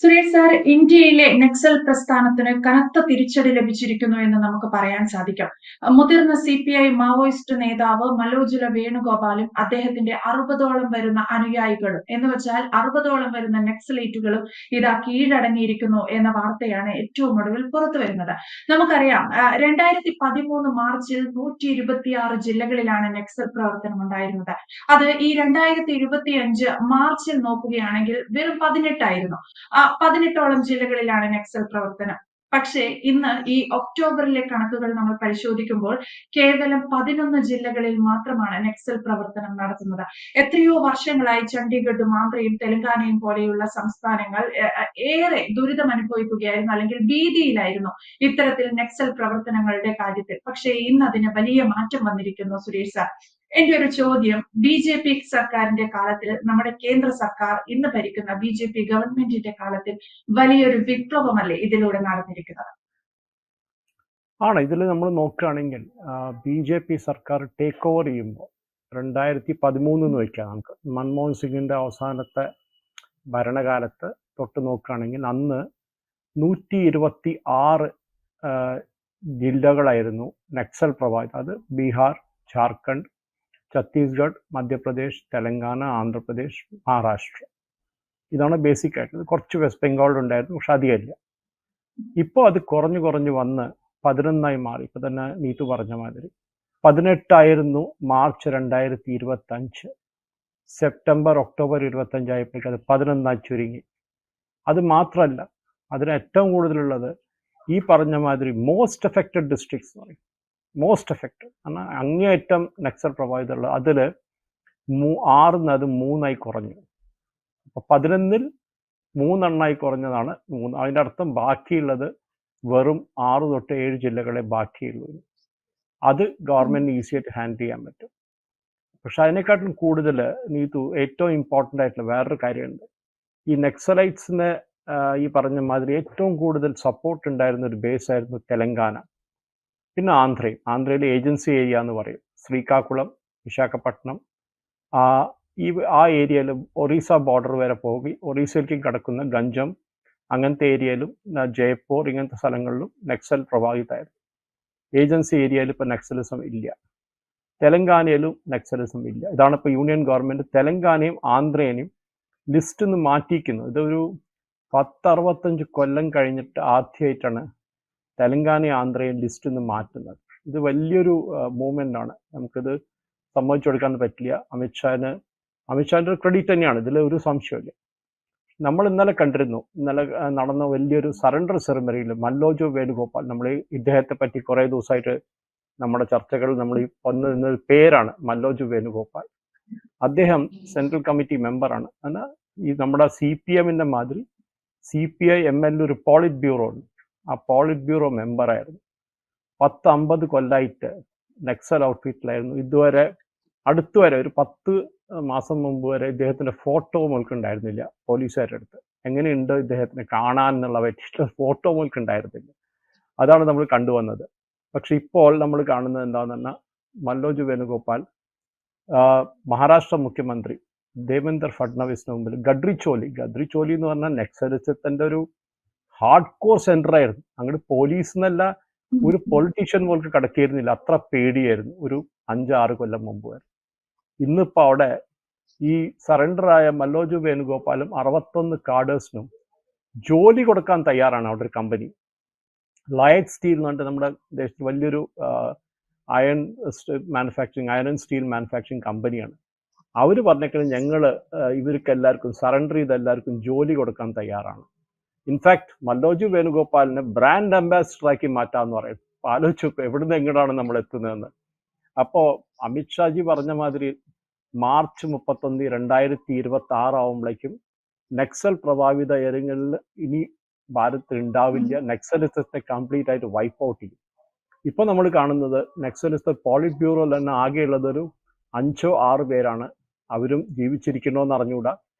Suresh sir, ഇന്ത്യയിലെ നക്സൽ പ്രസ്ഥാനത്തിന് കനത്ത തിരിച്ചടി ലഭിച്ചിരിക്കുന്നു എന്ന് നമുക്ക് പറയാൻ സാധിക്കും. മുതിർന്ന CPI മാവോയിസ്റ്റ് നേതാവ് മലോജില വേണുഗോപാലും അദ്ദേഹത്തിന്റെ 60ഓളം വരുന്ന അനുയായികളും എന്ന് വെച്ചാൽ 60ഓളം വരുന്ന നക്സലേറ്റുകളും ഇതാ കീഴടങ്ങിയിരിക്കുന്നു എന്ന വാർത്തയാണ് ഏറ്റവും ഒടുവിൽ പുറത്തു വരുന്നത്. നമുക്കറിയാം 2013 മാർച്ചിൽ 126 ജില്ലകളിലാണ് നക്സൽ പ്രവർത്തനം ഉണ്ടായിരുന്നത്. അത് ഈ 2025 മാർച്ചിൽ നോക്കുകയാണെങ്കിൽ വെറും 18 ആയിരുന്നു. 18ഓളം ജില്ലകളിലാണ് നക്സൽ പ്രവർത്തനം. പക്ഷേ ഇന്ന് ഈ ഒക്ടോബറിലെ കണക്കുകൾ നമ്മൾ പരിശോധിക്കുമ്പോൾ കേവലം 11 ജില്ലകളിൽ മാത്രമാണ് നക്സൽ പ്രവർത്തനം നടത്തുന്നത്. എത്രയോ വർഷങ്ങളായി ചണ്ഡീഗഡും ആന്ധ്രയും തെലങ്കാനയും പോലെയുള്ള സംസ്ഥാനങ്ങൾ ഏറെ ദുരിതം അനുഭവിക്കുകയായിരുന്നു, അല്ലെങ്കിൽ ഭീതിയിലായിരുന്നു ഇത്തരത്തിൽ നക്സൽ പ്രവർത്തനങ്ങളുടെ കാര്യത്തിൽ. പക്ഷേ ഇന്ന് അതിന് വലിയ മാറ്റം വന്നിരിക്കുന്നു സുരേഷ് സാർ. എന്റെ ഒരു ചോദ്യം, BJP സർക്കാരിന്റെ കാലത്തിൽ, നമ്മുടെ കേന്ദ്ര സർക്കാർ ഇന്ന് ഭരിക്കുന്ന BJP ഗവൺമെന്റിന്റെ കാലത്തിൽ വലിയൊരു വിപ്ലവമല്ലേ ഇതിലൂടെ നടന്നിരിക്കുന്നത്? ആണ്. ഇതിൽ നമ്മൾ നോക്കുകയാണെങ്കിൽ BJP സർക്കാർ ടേക്ക് ഓവർ ചെയ്യുമ്പോൾ 2013 എന്ന് വയ്ക്കാം നമുക്ക്. മൻമോഹൻ സിംഗിന്റെ അവസാനത്തെ ഭരണകാലത്ത് തൊട്ട് നോക്കുകയാണെങ്കിൽ അന്ന് 126 ജില്ലകളായിരുന്നു നക്സൽ പ്രഭാവിതം. അത് ബീഹാർ, ജാർഖണ്ഡ്, ഛത്തീസ്ഗഡ്, മധ്യപ്രദേശ്, തെലങ്കാന, ആന്ധ്രാപ്രദേശ്, മഹാരാഷ്ട്ര. ഇതാണ് ബേസിക് ആയിട്ട്. കുറച്ച് വെസ്റ്റ് ബംഗാളിലുണ്ടായിരുന്നു, പക്ഷെ അധികമില്ല. ഇപ്പോൾ അത് കുറഞ്ഞു കുറഞ്ഞ് വന്ന് 11 മാറി. ഇപ്പൊ തന്നെ നീതു പറഞ്ഞ മാതിരി 18 മാർച്ച് 2025. സെപ്റ്റംബർ ഒക്ടോബർ 25 ആയപ്പോഴേക്കും അത് 11 ചുരുങ്ങി. അത് മാത്രമല്ല, അതിന് ഏറ്റവും കൂടുതലുള്ളത് ഈ പറഞ്ഞ മാതിരി മോസ്റ്റ് എഫക്റ്റഡ് ഡിസ്ട്രിക്ട്സ് എന്ന് പറയും. മോസ്റ്റ് എഫക്റ്റഡ് എന്നാൽ അങ്ങേയറ്റം നക്സൽ പ്രഭാവിതമുള്ള അതിൽ 6 അത് 3 കുറഞ്ഞു. അപ്പൊ 11 3 കുറഞ്ഞതാണ് 3. അതിൻ്റെ അർത്ഥം ബാക്കിയുള്ളത് വെറും 6 തൊട്ട് 7 ജില്ലകളെ ബാക്കിയുള്ളൂ. അത് ഗവൺമെന്റിന് ഈസി ആയിട്ട് ഹാൻഡിൽ ചെയ്യാൻ പറ്റും. പക്ഷെ അതിനെക്കാട്ടിലും കൂടുതൽ നീതു ഏറ്റവും ഇമ്പോർട്ടൻ്റ് ആയിട്ടുള്ള വേറൊരു കാര്യമുണ്ട്. ഈ നക്സലൈറ്റ്സിന് ഈ പറഞ്ഞ മാതിരി ഏറ്റവും കൂടുതൽ സപ്പോർട്ട് ഉണ്ടായിരുന്ന ഒരു ബേസ് ആയിരുന്നു തെലങ്കാന, പിന്നെ ആന്ധ്രയിൽ ഏജൻസി ഏരിയ എന്ന് പറയും. ശ്രീകാകുളം, വിശാഖപട്ടണം, ആ ഏരിയയിൽ ഒറീസ ബോർഡർ വരെ പോയി ഒറീസയിലേക്കും കിടക്കുന്ന ഗഞ്ചം, അങ്ങനത്തെ ഏരിയയിലും ജയ്പൂർ ഇങ്ങനത്തെ സ്ഥലങ്ങളിലും നക്സൽ പ്രഭാവിതമായിരുന്നു. ഏജൻസി ഏരിയയിൽ ഇപ്പോൾ നക്സലിസം ഇല്ല. തെലങ്കാനയിലും നക്സലിസം ഇല്ല. ഇതാണ് ഇപ്പോൾ യൂണിയൻ ഗവൺമെന്റ് തെലങ്കാനയും ആന്ധ്രേനെയും ലിസ്റ്റ് നിന്ന് മാറ്റിയിരിക്കുന്നു. ഇതൊരു 10-65 കൊല്ലം കഴിഞ്ഞിട്ട് ആദ്യമായിട്ടാണ് തെലങ്കാനയും ആന്ധ്രയും ലിസ്റ്റ് നിന്ന് മാറ്റുന്നത്. ഇത് വലിയൊരു മൂവ്മെന്റ് ആണ്. നമുക്കിത് സമ്മതിച്ചു കൊടുക്കാൻ പറ്റില്ല. അമിത്ഷാന്റെ ഒരു ക്രെഡിറ്റ് തന്നെയാണ്, ഇതിൽ ഒരു സംശയമില്ല. നമ്മൾ ഇന്നലെ കണ്ടിരുന്നു, ഇന്നലെ നടന്ന വലിയൊരു സറണ്ടർ സെറിമണിയിൽ മല്ലോജ് വേണുഗോപാൽ, നമ്മൾ ഇദ്ദേഹത്തെ പറ്റി കുറേ ദിവസമായിട്ട് നമ്മുടെ ചർച്ചകൾ നമ്മൾ ഈ വന്നിരുന്ന പേരാണ് മല്ലോജ് വേണുഗോപാൽ. അദ്ദേഹം സെൻട്രൽ കമ്മിറ്റി മെമ്പറാണ്. എന്നാൽ ഈ നമ്മുടെ CPM മാതിരി CPI ML ഒരു പോളിറ്റ് ബ്യൂറോ ഉണ്ട്. ആ പോളിറ്റ് ബ്യൂറോ മെമ്പറായിരുന്നു. 10-50 കൊല്ലായിട്ട് നക്സൽ ഔട്ട്ഫിറ്റിലായിരുന്നു. ഇതുവരെ അടുത്തുവരെ ഒരു 10 മാസം മുമ്പ് വരെ ഇദ്ദേഹത്തിന്റെ ഫോട്ടോ മുൾക്കുണ്ടായിരുന്നില്ല പോലീസുകാരുടെ അടുത്ത്. എങ്ങനെയുണ്ട് ഇദ്ദേഹത്തിനെ കാണാൻ എന്നുള്ള പറ്റിയിട്ടുള്ള ഫോട്ടോ മുൾക്കുണ്ടായിരുന്നില്ല. അതാണ് നമ്മൾ കണ്ടുവന്നത്. പക്ഷെ ഇപ്പോൾ നമ്മൾ കാണുന്നത് എന്താണെന്ന് പറഞ്ഞാൽ മല്ലോജ് വേണുഗോപാൽ മഹാരാഷ്ട്ര മുഖ്യമന്ത്രി ദേവേന്ദ്ര ഫഡ്നവിസിന് മുമ്പിൽ ഗദ്രിച്ചോലി എന്ന് പറഞ്ഞാൽ നക്സലിസത്തിന്റെ ഒരു ഹാർഡ് കോർ സെന്റർ ആയിരുന്നു. അങ്ങോട്ട് പോലീസ് എന്നല്ല, ഒരു പൊളിറ്റീഷ്യൻ പോലും കടക്കിയിരുന്നില്ല, അത്ര പേടിയായിരുന്നു ഒരു 5-6 കൊല്ലം മുമ്പ് വരെ. ഇന്നിപ്പോൾ അവിടെ ഈ സറണ്ടറായ മല്ലോജ് വേണുഗോപാലും 61 കാഡേഴ്സിനും ജോലി കൊടുക്കാൻ തയ്യാറാണ് അവിടെ ഒരു കമ്പനി. ലയറ്റ് സ്റ്റീൽ എന്ന് പറഞ്ഞിട്ട് നമ്മുടെ ദേശത്ത് വലിയൊരു അയൺ ആൻഡ് സ്റ്റീൽ മാനുഫാക്ചറിങ് കമ്പനിയാണ്. അവർ പറഞ്ഞേക്കുന്നത് ഞങ്ങൾ ഇവർക്ക് എല്ലാവർക്കും സറണ്ടർ ചെയ്ത് എല്ലാവർക്കും ജോലി കൊടുക്കാൻ തയ്യാറാണ്. ഇൻഫാക്ട് മല്ലോജ് വേണുഗോപാലിനെ ബ്രാൻഡ് അംബാസിഡറാക്കി മാറ്റാമെന്ന് പറയും. ആലോചിച്ചു എവിടുന്ന് എങ്ങോട്ടാണ് നമ്മൾ എത്തുന്നതെന്ന്. അപ്പോൾ അമിത്ഷാജി പറഞ്ഞ മാതിരി മാർച്ച് 31, 2026 ആവുമ്പോഴേക്കും നക്സൽ പ്രഭാവിത ഏരിയകളിൽ ഇനി ഭാരതത്തിൽ ഉണ്ടാവില്ല. നക്സലിസത്തെ കംപ്ലീറ്റ് ആയിട്ട് വൈപ്പ് ഔട്ട് ചെയ്യും. ഇപ്പൊ നമ്മൾ കാണുന്നത് നക്സലിസ്റ്റ് പോളിറ്റ് ബ്യൂറോയിൽ തന്നെ ആകെയുള്ളത് ഒരു 5-6 പേരാണ്. അവരും ജീവിച്ചിരിക്കണോന്ന് അറിഞ്ഞുകൂടാ,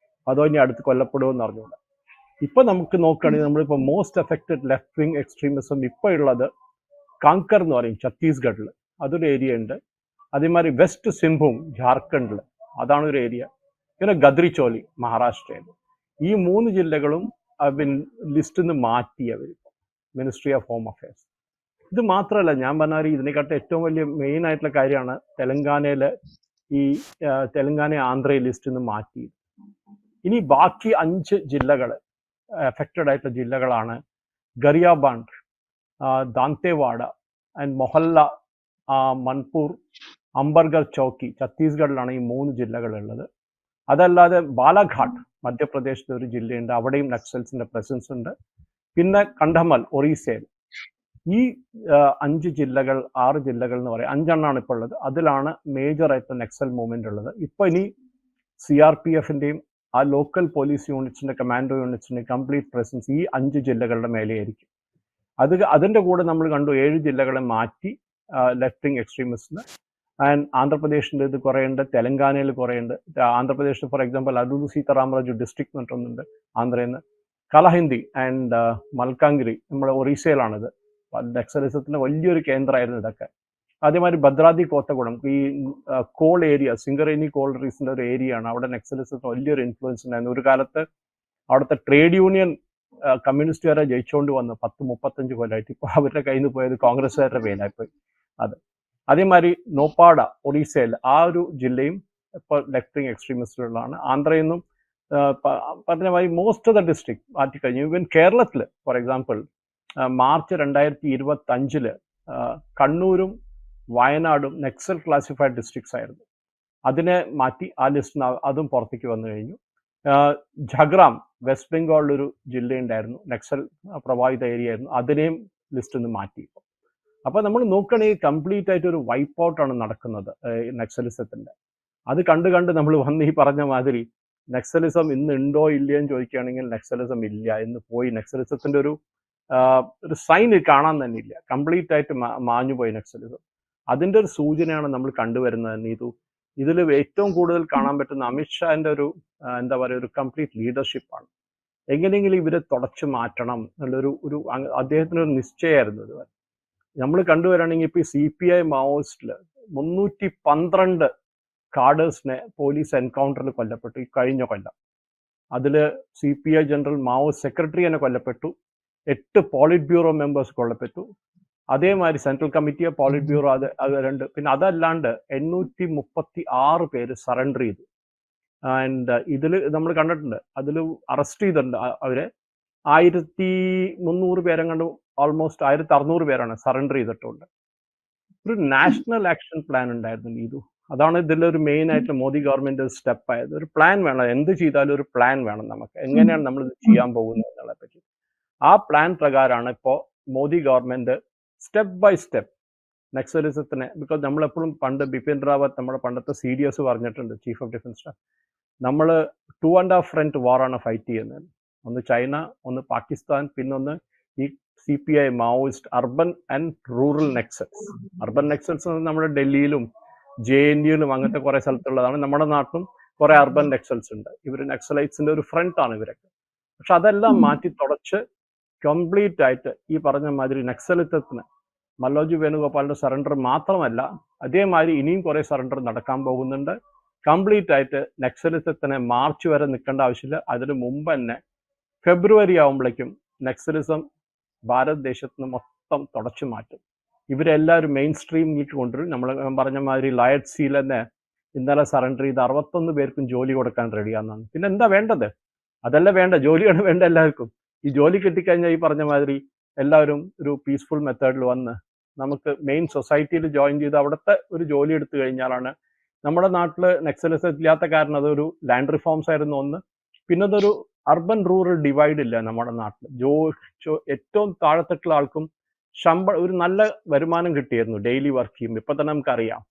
അതോ ഇനി അടുത്ത് കൊല്ലപ്പെടുമെന്ന് അറിഞ്ഞുകൂടാ. ഇപ്പൊ നമുക്ക് നോക്കുകയാണെങ്കിൽ നമ്മളിപ്പോ most affected left wing extremism ഇപ്പൊ ഉള്ളത് കാങ്കർ എന്ന് പറയും, ഛത്തീസ്ഗഡിൽ അതൊരു ഏരിയ ഉണ്ട്. അതേമാതിരി വെസ്റ്റ് സിംഭൂം ജാർഖണ്ഡിൽ, അതാണ് ഒരു ഏരിയ. പിന്നെ ഗദ്രിച്ചോലി മഹാരാഷ്ട്രയിൽ. ഈ 3 ജില്ലകളും ലിസ്റ്റിൽ നിന്ന് മാറ്റി അവർ, മിനിസ്ട്രി ഓഫ് ഹോം അഫയേഴ്സ്. ഇത് മാത്രമല്ല, ഞാൻ പറഞ്ഞാൽ ഇതിനെക്കാട്ടും ഏറ്റവും വലിയ മെയിൻ ആയിട്ടുള്ള കാര്യമാണ് തെലങ്കാനയിലെ തെലങ്കാന ആന്ധ്രയെ ലിസ്റ്റിൽ നിന്ന് മാറ്റി. ഇനി ബാക്കി 5 ജില്ലകൾ എഫക്റ്റഡ് ആയിട്ടുള്ള ജില്ലകളാണ് ഗറിയാബാണ്ട്, ദാന്തേവാഡ ആൻഡ് മൊഹല്ല, മൺപൂർ, അംബർഗർ ചൗക്കി. ഛത്തീസ്ഗഡിലാണ് ഈ 3 ജില്ലകളുള്ളത്. അതല്ലാതെ ബാലഘാട്ട് മധ്യപ്രദേശിലെ ഒരു ജില്ലയുണ്ട്, അവിടെയും നക്സൽസിന്റെ പ്രസൻസ് ഉണ്ട്. പിന്നെ കണ്ഠമൽ ഒറീസയിൽ. ഈ 5 ജില്ലകൾ 6 ജില്ലകൾ എന്ന് പറയാം, 5 എണ്ണമാണ് ഇപ്പോൾ ഉള്ളത്. അതിലാണ് മേജർ ആയിട്ട് നക്സൽ മൂവ്മെന്റ് ഉള്ളത്. ഇപ്പൊ ഇനി CRPFന്റെയും ആ ലോക്കൽ പോലീസ് യൂണിറ്റ്സിന്റെ കമാൻഡോ യൂണിറ്റ്സിന്റെ കംപ്ലീറ്റ് പ്രസൻസ് ഈ 5 ജില്ലകളുടെ മേലെയായിരിക്കും. അതിന്റെ കൂടെ നമ്മൾ കണ്ടു 7 ജില്ലകളെ മാറ്റി ലെഫ്റ്റ് വിങ് എക്സ്ട്രീമിസ്റ്റിന്. ആൻഡ് ആന്ധ്രാപ്രദേശിൻ്റെ ഇത് കുറേ ഉണ്ട്, തെലങ്കാനയിൽ കുറേ ഉണ്ട്. ആന്ധ്രാപ്രദേശിൽ ഫോർ എക്സാമ്പിൾ അടൂർ സീതാറാമരാജു ഡിസ്ട്രിക്ട് എന്ന് പറഞ്ഞിട്ടുണ്ട് ആന്ധ്രയിൽ നിന്ന്. കലഹിന്ദി ആൻഡ് മൽക്കാൻഗിരി നമ്മുടെ ഒറീസയിലാണിത്. നക്സലിസത്തിന്റെ വലിയൊരു കേന്ദ്രമായിരുന്നു ഇതൊക്കെ. അതേമാതിരി ഭദ്രാദ്രി കോത്തഗുഡം, ഈ കോൾ ഏരിയ, സിംഗറേനി കോൾ റീസിന്റെ ഒരു ഏരിയ ആണ്. അവിടെ നക്സലിസത്തിന് വലിയൊരു ഇൻഫ്ലുവൻസ് ഉണ്ടായിരുന്നു. ഒരു കാലത്ത് അവിടുത്തെ ട്രേഡ് യൂണിയൻ കമ്മ്യൂണിസ്റ്റുകാരെ ജയിച്ചുകൊണ്ട് വന്നു 10-35 കൊല്ലമായിട്ട്. ഇപ്പോൾ അവരുടെ കയ്യിൽ നിന്ന് പോയത് കോൺഗ്രസ്സുകാരുടെ പേരായിപ്പോയി അത്. അതേമാതിരി നോപ്പാഡ ഒറീസയിൽ, ആ ഒരു ജില്ലയും ഇപ്പോൾ ലെഫ്റ്റ് വിങ് എക്സ്ട്രീമിസ്റ്റുകളാണ്. ആന്ധ്രയിൽ നിന്നും പറഞ്ഞ മാതിരി മോസ്റ്റ് ഓഫ് ദ ഡിസ്ട്രിക്ട് മാറ്റിക്കഴിഞ്ഞു. ഈവൻ കേരളത്തിൽ ഫോർ എക്സാമ്പിൾ മാർച്ച് 2025 കണ്ണൂരും വയനാടും നക്സൽ ക്ലാസിഫൈഡ് ഡിസ്ട്രിക്ട്സ് ആയിരുന്നു. അതിനെ മാറ്റി ആ ലിസ്റ്റ് അതും പുറത്തേക്ക് വന്നു കഴിഞ്ഞു. ഝഗ്രാം വെസ്റ്റ് ബംഗാളിലൊരു ജില്ലയുണ്ടായിരുന്നു, നക്സൽ പ്രഭാവിത ഏരിയ ആയിരുന്നു, അതിനെയും ലിസ്റ്റിൽ നിന്ന് മാറ്റി. അപ്പോൾ നമ്മൾ നോക്കുകയാണെങ്കിൽ കംപ്ലീറ്റ് ആയിട്ട് ഒരു വൈപ്പ് ഔട്ടാണ് നടക്കുന്നത് നക്സലിസത്തിന്റെ. അത് കണ്ട് നമ്മൾ വന്ന് ഈ പറഞ്ഞ മാതിരി നക്സലിസം ഇന്ന് ഉണ്ടോ ഇല്ലയോ എന്ന് ചോദിക്കുകയാണെങ്കിൽ നക്സലിസം ഇല്ല, ഇന്ന് പോയി. നക്സലിസത്തിന്റെ ഒരു സൈൻ കാണാൻ തന്നെ ഇല്ല, കംപ്ലീറ്റ് ആയിട്ട് മാഞ്ഞു പോയി നക്സലിസം. അതിന്റെ ഒരു സൂചനയാണ് നമ്മൾ കണ്ടുവരുന്നത്. നീതു, ഇതിൽ ഏറ്റവും കൂടുതൽ കാണാൻ പറ്റുന്ന അമിത്ഷാന്റെ ഒരു എന്താ പറയുക, ഒരു കംപ്ലീറ്റ് ലീഡർഷിപ്പാണ്. എങ്ങനെയെങ്കിലും ഇവരെ തുടച്ചു മാറ്റണം എന്നുള്ളൊരു അദ്ദേഹത്തിനൊരു നിശ്ചയമായിരുന്നു ഇത്. നമ്മൾ കണ്ടുവരാണെങ്കിൽ ഇപ്പൊ CPI മാവോയിസ്റ്റില് 312 കാഡേഴ്സിനെ പോലീസ് എൻകൗണ്ടറിൽ കൊല്ലപ്പെട്ടു ഈ കഴിഞ്ഞ കൊല്ലം. അതില് CPI ജനറൽ മാവോയിസ്റ്റ് സെക്രട്ടറി തന്നെ കൊല്ലപ്പെട്ടു, 8 പോളിറ്റ് ബ്യൂറോ മെമ്പേഴ്സ് കൊല്ലപ്പെട്ടു. അതേമാതിരി central committee of polit bureau അത് 2. പിന്നെ അതല്ലാണ്ട് 836 പേര് സറണ്ടർ ചെയ്തു. ആൻഡ് ഇതിൽ നമ്മൾ കണ്ടിട്ടുണ്ട്, അതിൽ അറസ്റ്റ് ചെയ്തിട്ടുണ്ട് അവരെ 1300 പേരെ കണ്ടു, ഓൾമോസ്റ്റ് 1600 പേരാണ് സറണ്ടർ ചെയ്തിട്ടുണ്ട്. ഒരു നാഷണൽ ആക്ഷൻ പ്ലാൻ ഉണ്ടായിരുന്നു നീതു. അതാണ് ഇതിലൊരു മെയിൻ ആയിട്ട് മോദി ഗവൺമെന്റ് സ്റ്റെപ്പ് ആയത്. ഒരു പ്ലാൻ വേണം, എന്ത് ചെയ്താലും ഒരു പ്ലാൻ വേണം നമുക്ക്, എങ്ങനെയാണ് നമ്മൾ ഇത് ചെയ്യാൻ പോകുന്നത് എന്നുള്ളതിനെ പറ്റി. ആ പ്ലാൻ പ്രകാരമാണ് ഇപ്പോൾ Modi government step by step നക്സലിസത്തിനെ, ബിക്കോസ് നമ്മളെപ്പോഴും പണ്ട് ബിപിൻ റാവത്ത് നമ്മുടെ പണ്ടത്തെ CDS പറഞ്ഞിട്ടുണ്ട്, ചീഫ് ഓഫ് ഡിഫൻസ് സ്റ്റാഫ്, നമ്മൾ 2.5 ഫ്രണ്ട് വാറാണ് ഫൈറ്റ് ചെയ്യുന്നത്. ഒന്ന് ചൈന, ഒന്ന് പാകിസ്ഥാൻ, പിന്നൊന്ന് ഈ CPI Maoist urban and rural Naxals. Urban Naxals നമ്മുടെ ഡൽഹിയിലും JNUയിലും അങ്ങനത്തെ കുറെ സ്ഥലത്തുള്ളതാണ്. നമ്മുടെ നാട്ടിലും കുറെ അർബൻ നെക്സൽസ് ഉണ്ട്. ഇവർ നക്സലൈറ്റ്സിന്റെ ഒരു ഫ്രണ്ട് ആണ് ഇവരൊക്കെ. പക്ഷെ അതെല്ലാം മാറ്റി തുടച്ച് കംപ്ലീറ്റ് ആയിട്ട് ഈ പറഞ്ഞ മാതിരി നക്സലിസത്തിന് മല്ലോജി വേണുഗോപാലിന്റെ സറണ്ടർ മാത്രമല്ല, അതേമാതിരി ഇനിയും കുറെ സറണ്ടർ നടക്കാൻ പോകുന്നുണ്ട്. കംപ്ലീറ്റ് ആയിട്ട് നക്സലിസത്തിനെ മാർച്ച് വരെ നിൽക്കേണ്ട ആവശ്യമില്ല, അതിന് മുമ്പ് തന്നെ ഫെബ്രുവരി ആകുമ്പോഴേക്കും നക്സലിസം ഭാരത് ദേശത്തിന് മൊത്തം തുടച്ചു മാറ്റും. ഇവരെല്ലാവരും മെയിൻ സ്ട്രീമിലേക്ക് കൊണ്ടുവരും. നമ്മൾ പറഞ്ഞ മാതിരി ലയഡ് സീൽ തന്നെ ഇന്നലെ സറണ്ടർ ചെയ്ത് 61 പേർക്കും ജോലി കൊടുക്കാൻ റെഡിയാണെന്നാണ്. പിന്നെ എന്താ വേണ്ടത്? അതല്ല വേണ്ട, ജോലിയാണ് വേണ്ട എല്ലാവർക്കും. ഈ ജോലി കിട്ടിക്കഴിഞ്ഞാൽ ഈ പറഞ്ഞ മാതിരി എല്ലാവരും ഒരു പീസ്ഫുൾ മെത്തേഡിൽ വന്ന് നമുക്ക് മെയിൻ സൊസൈറ്റിയിൽ ജോയിൻ ചെയ്ത് അവിടുത്തെ ഒരു ജോലി എടുത്തു കഴിഞ്ഞാലാണ്. നമ്മുടെ നാട്ടിൽ നക്സലിസം ഇല്ലാത്ത കാരണം അതൊരു ലാൻഡ് റിഫോംസ് ആയിരുന്നു ഒന്ന്, പിന്നെ അതൊരു അർബൻ റൂറൽ ഡിവൈഡ് ഇല്ല നമ്മുടെ നാട്ടിൽ. ഏറ്റവും താഴെത്തട്ടുള്ള ആൾക്കും ഒരു നല്ല വരുമാനം കിട്ടിയിരുന്നു ഡെയിലി വർക്ക് ചെയ്യുമ്പോൾ. ഇപ്പൊ തന്നെ നമുക്കറിയാം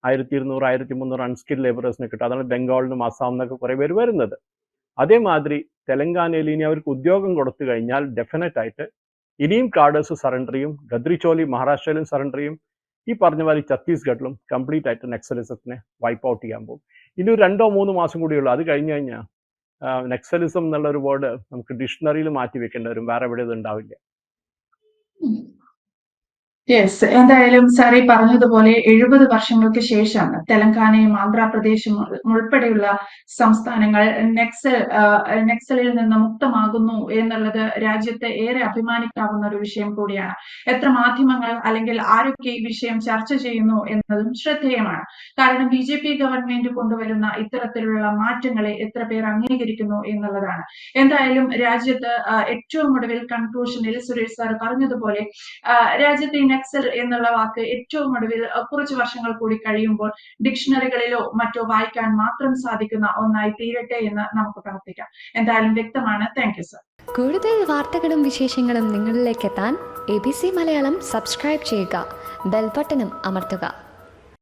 1200 1300 അൺസ്കിൽഡ് ലേബറേഴ്സിനെ കിട്ടും. അതാണ് ബംഗാളിനും അസാമിനൊക്കെ കുറെ പേര് വരുന്നത്. അതേമാതിരി തെലങ്കാനയിൽ ഇനി അവർക്ക് ഉദ്യോഗം കൊടുത്തു കഴിഞ്ഞാൽ ഡെഫിനറ്റ് ആയിട്ട് ഇനിയും കാഡേഴ്സ് സറണ്ടർ ചെയ്യും. ഗദ്രിചോലി മഹാരാഷ്ട്രയിലും സറണ്ടർ ചെയ്യും. ഈ പറഞ്ഞ മാതിരി ഛത്തീസ്ഗഡിലും കംപ്ലീറ്റ് ആയിട്ട് നക്സലിസത്തിനെ വൈപ്പ് ഔട്ട് ചെയ്യാൻ പോകും. ഇനി ഒരു 2-3 മാസം കൂടിയുള്ളൂ. അത് കഴിഞ്ഞ് കഴിഞ്ഞാൽ നക്സലിസം എന്നുള്ള ഒരു വേർഡ് നമുക്ക് ഡിക്ഷണറിയിൽ മാറ്റി വെക്കേണ്ടി വരും, വേറെ എവിടെ ഇത് ഉണ്ടാവില്ല. യെസ്. എന്തായാലും സാർ ഈ പറഞ്ഞതുപോലെ 70 വർഷങ്ങൾക്ക് ശേഷം തെലങ്കാനയും ആന്ധ്രാപ്രദേശും ഉൾപ്പെടെയുള്ള സംസ്ഥാനങ്ങൾ നക്സലിൽ നിന്ന് മുക്തമാകുന്നു എന്നുള്ളത് രാജ്യത്തെ ഏറെ അഭിമാനിക്കാവുന്ന ഒരു വിഷയം കൂടിയാണ്. എത്ര മാധ്യമങ്ങൾ അല്ലെങ്കിൽ ആരൊക്കെ ഈ വിഷയം ചർച്ച ചെയ്യുന്നു എന്നതും ശ്രദ്ധേയമാണ്. കാരണം ബി.ജെ.പി. ഗവൺമെന്റ് കൊണ്ടുവരുന്ന ഇത്തരത്തിലുള്ള മാറ്റങ്ങളെ എത്ര പേർ അംഗീകരിക്കുന്നു എന്നുള്ളതാണ്. എന്തായാലും രാജ്യത്ത് ഏറ്റവും ഒടുവിൽ കൺക്ലൂഷനിൽ സുരേഷ് സാർ പറഞ്ഞതുപോലെ രാജ്യത്തെ ഈ നക്സൽ എന്നുള്ള വാക്ക് ഏറ്റവും ഒടുവിൽ കുറച്ച് വർഷങ്ങൾ കൂടി കഴിയുമ്പോൾ ഡിക്ഷണറികളിലോ മറ്റോ വായിക്കാൻ മാത്രം സാധിക്കുന്ന ഒന്നായി തീരട്ടെ എന്ന് നമുക്ക് പ്രാർത്ഥിക്കാം. എന്തായാലും വ്യക്തമാണ്. Thank you sir. കൂടുതൽ വാർത്തകളും വിശേഷങ്ങളും നിങ്ങളിലേക്ക് എത്താൻ ABC മലയാളം സബ്സ്ക്രൈബ് ചെയ്യുക, ബെൽബട്ടനും അമർത്തുക.